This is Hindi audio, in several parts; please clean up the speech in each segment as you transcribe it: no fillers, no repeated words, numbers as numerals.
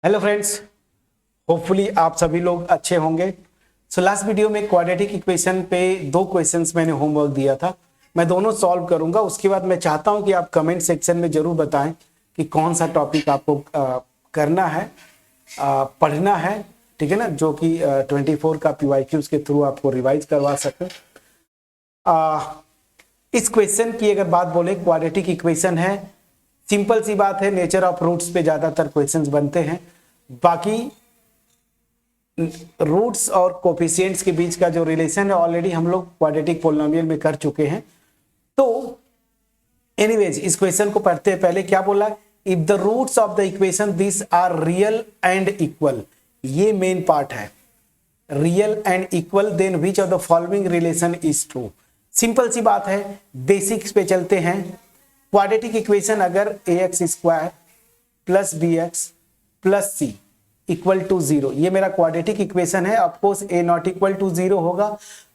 हेलो फ्रेंड्स, होपफुली आप सभी लोग अच्छे होंगे। लास्ट वीडियो में क्वाड्रेटिक इक्वेशन पे दो क्वेश्चंस मैंने होमवर्क दिया था, मैं दोनों सॉल्व करूंगा। उसके बाद मैं चाहता हूं कि आप कमेंट सेक्शन में जरूर बताएं कि कौन सा टॉपिक आपको करना है, पढ़ना है, ठीक है ना, जो कि 24 का PYQs के थ्रू आपको रिवाइज करवा सके। इस क्वेश्चन की अगर बात बोले, क्वाड्रेटिक इक्वेशन है, सिंपल सी बात है, नेचर ऑफ रूट्स पे ज्यादातर क्वेश्चंस बनते हैं। बाकी रूट्स और कोफिशिएंट्स के बीच का जो रिलेशन है ऑलरेडी हम लोग क्वाड्रेटिक पॉलिनोमियल में कर चुके हैं। तो एनीवेज, इस क्वेश्चन को पढ़ते हैं पहले क्या बोला, if the roots of the equation this are real and equal, ये मेन पार्ट है, real and equal, then which of the following relation is true. Simple सी बात है, बेसिक्स पे चलते हैं। क्वाड्रेटिक इक्वेशन अगर ax square plus bx plus c equal to 0, ये मेरा क्वाड्रेटिक इक्वेशन है। Of course a not equal to 0 होगा,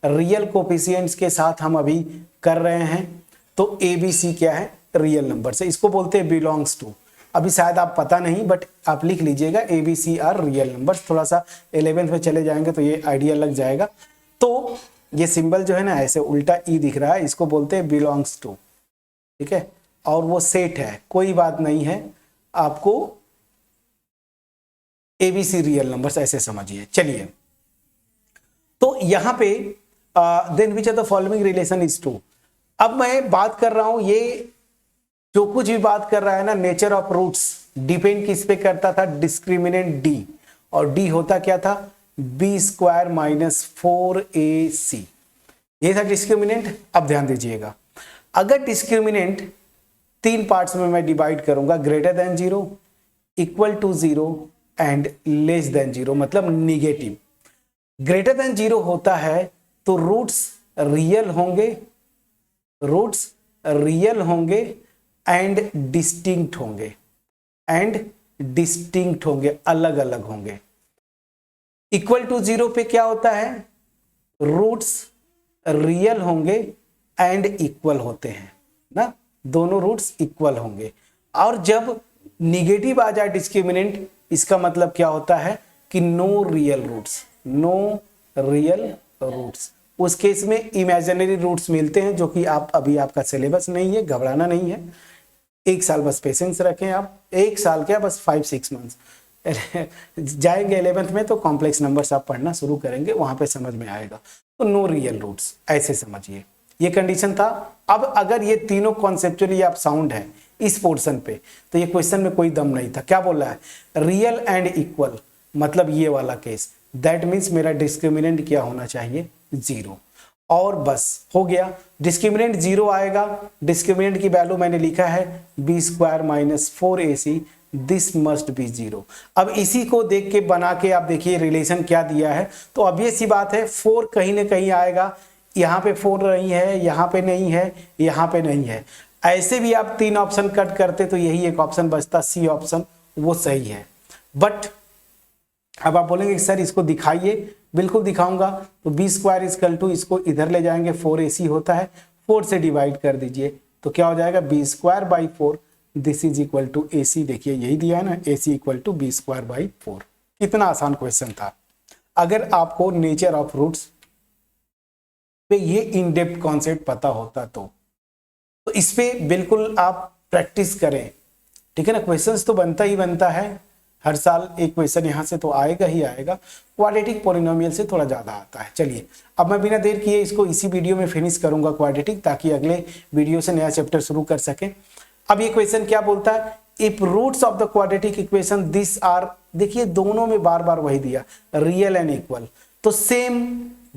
रियल कोफिशिएंट्स के साथ हम अभी कर रहे हैं। तो a b c क्या है, रियल नंबर से, इसको बोलते हैं बिलोंग्स टू। अभी शायद आप पता नहीं, बट आप लिख लीजिएगा a b c are real numbers. थोड़ा सा 11th में चले जाएंगे तो ये आइडिया लग जाएगा। तो ये सिंबल जो है ना, ऐसे उल्टा e दिख रहा है, इसको बोलते हैं बिलोंग्स टू, ठीक है। और वो सेट है, कोई बात नहीं है, आपको ABC रियल नंबर्स ऐसे समझिए। चलिए, तो यहां पे then which of the following relation is true. अब मैं बात कर रहा हूं, ये जो कुछ भी बात कर रहा है ना, नेचर ऑफ रूट्स डिपेंड किस पे करता था, डिस्क्रिमिनेंट D, और D होता क्या था, b स्क्वायर माइनस 4ac, ये था डिस्क्रिमिनेंट। अब ध्यान दीजिएगा, अगर डिस्क्रिमिनेंट तीन पार्ट्स में मैं डिवाइड करूंगा, greater than 0, equal to 0 and less than 0, मतलब निगेटिव। ग्रेटर देन 0 होता है तो रूट्स रियल होंगे, रूट्स रियल होंगे एंड डिस्टिंक्ट होंगे, एंड डिस्टिंक्ट होंगे, अलग अलग होंगे। इक्वल टू 0 पे क्या होता है, रूट्स रियल होंगे एंड इक्वल होते हैं ना, दोनों रूट्स इक्वल होंगे। और जब निगेटिव आ जाए डिस्क्रिमिनेंट, इसका मतलब क्या होता है कि no real roots, no real roots. उस केस में इमेजिनरी रूट्स मिलते हैं, जो कि आप अभी आपका सिलेबस नहीं है, घबराना नहीं है, एक साल बस पेशेंस रखें आप, एक साल क्या, बस 5-6 मंथ्स जाएंगे 11th में तो कॉम्प्लेक्स नंबर्स आप पढ़ना शुरू करेंगे, वहां पे समझ में आएगा। तो नो रियल रूट्स ऐसे समझिए, ये कंडीशन था। अब अगर ये तीनों कॉन्सेप्चुअली आप साउंड है इस पोर्शन पे, तो ये क्वेश्चन में कोई दम नहीं था। क्या बोला है, रियल एंड इक्वल, मतलब ये वाला केस, दैट मीन्स मेरा डिस्क्रिमिनेंट क्या होना चाहिए, 0, और बस हो गया। डिस्क्रिमिनेंट 0 आएगा, डिस्क्रिमिनेंट की वैल्यू मैंने लिखा है b square minus 4ac, this must be 0। अब इसी को देख के बना के आप देखिए रिलेशन क्या दिया है। तो अब ये सी बात है, 4 कहीं ना कहीं आएगा, यहाँ पे 4 नहीं है, यहाँ पे नहीं है, यहाँ पे नहीं है। ऐसे भी आप 3 ऑप्शन कट करते तो यही एक ऑप्शन बचता, C ऑप्शन, वो सही है। बट अब आप बोलेंगे सर इसको दिखाइए, बिल्कुल दिखाऊंगा। तो b स्क्वायर इजकल टू, इसको इधर ले जाएंगे, 4ac होता है, 4 से डिवाइड कर दीजिए तो क्या हो जाएगा, b square by 4, this is equal to ac। देखिए यही दिया है ना, ac equal to b square by 4। कितना आसान क्वेश्चन था। अगर आपको नेचर ऑफ रूट्स पे ये इन डेप्थ कॉन्सेप्ट पता होता तो इस पे बिल्कुल आप प्रैक्टिस करें, ठीक है ना। क्वेश्चंस तो बनता ही बनता है, हर साल एक क्वेश्चन यहाँ से तो आएगा ही आएगा, क्वाड्रेटिक पॉलिनोमियल से थोड़ा ज्यादा आता है। चलिए, अब मैं बिना देर किए इसको इसी वीडियो में फिनिश करूंगा क्वाड्रेटिक, ताकि अगले वीडियो से नया चैप्टर शुरू कर सके। अब ये क्वेश्चन क्या बोलता है, if roots of the quadratic equation this are, देखिए दोनों में बार बार वही दिया, रियल एंड इक्वल, तो सेम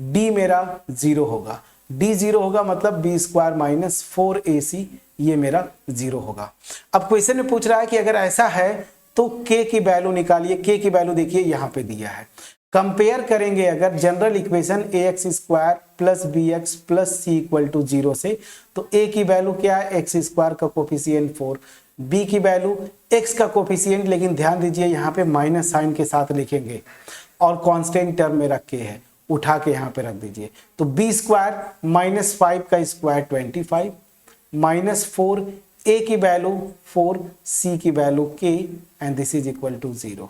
d मेरा 0 होगा, d 0 होगा मतलब b स्क्वायर माइनस 4ac, ये मेरा 0 होगा। अब क्वेश्चन में पूछ रहा है कि अगर ऐसा है तो k की वैल्यू निकालिए। k की वैल्यू देखिए यहाँ पे दिया है, कंपेयर करेंगे अगर general equation ax square plus bx plus c equal to 0 से, तो a की वैल्यू क्या है, x स्क्वायर का कोफिशिएंट 4, b की वैल्यू x का कोफिशिएंट, लेकिन ध्यान दीजिए यहाँ पे माइनस साइन के साथ लिखेंगे, और कांस्टेंट टर्म में रख के है, उठा के यहाँ पे रख दीजिए। तो b स्क्वायर माइनस 5 का स्क्वायर 25, माइनस 4, a की वैल्यू 4, c की value k, and this is equal to 0।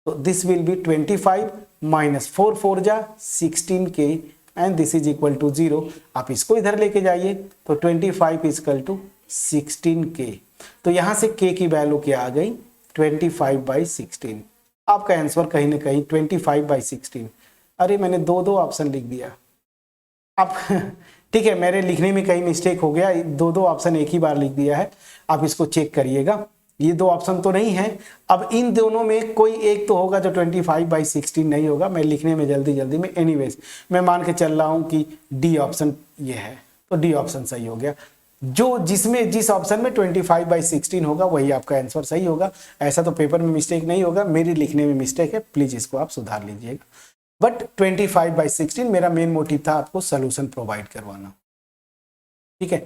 तो दिस विल बी 25 माइनस 4 4 जा 16k and this is equal to 0। आप इसको इधर लेके जाइए तो 25 इज इक्वल टू 16k। तो यहां से k की वैल्यू क्या आ गई 25/16। आपका आंसर कहीं ना कहीं 25/16। अरे मैंने दो ऑप्शन लिख दिया। अब ठीक है, मेरे लिखने में कहीं मिस्टेक हो गया, दो ऑप्शन एक ही बार लिख दिया है। आप इसको चेक करिएगा, ये दो ऑप्शन तो नहीं है। अब इन दोनों में कोई एक तो होगा जो 25/16 नहीं होगा। मैं लिखने में जल्दी में एनीवेज मैं मान के चल रहा हूं कि डी ऑप्शन ये है, तो डी ऑप्शन सही हो गया। जिस ऑप्शन में 25/16 होगा वही आपका आंसर सही होगा। ऐसा तो पेपर में मिस्टेक नहीं होगा, मेरी लिखने में मिस्टेक है, प्लीज इसको आप सुधार लीजिएगा। बट 25/16 मेरा मेन मोटिव था आपको सोल्यूशन प्रोवाइड करवाना। ठीक है,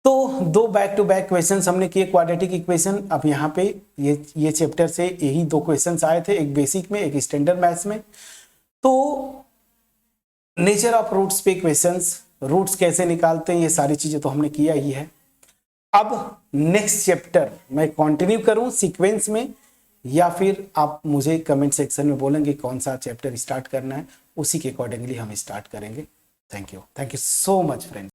तो दो बैक टू बैक क्वेश्चंस हमने किए क्वाड्रेटिक इक्वेशन। अब यहाँ पे ये चैप्टर से यही दो क्वेश्चंस आए थे, एक बेसिक में एक स्टैंडर्ड मैथ्स में। तो नेचर ऑफ रूट्स पे क्वेश्चंस, रूट्स कैसे निकालते हैं, ये सारी चीजें तो हमने किया ही है। अब नेक्स्ट चैप्टर मैं कंटिन्यू करूं सीक्वेंस में, या फिर आप मुझे कमेंट सेक्शन में बोलेंगे कौन सा चैप्टर स्टार्ट करना है, उसी के अकॉर्डिंगली हम स्टार्ट करेंगे। Thank you so much friends.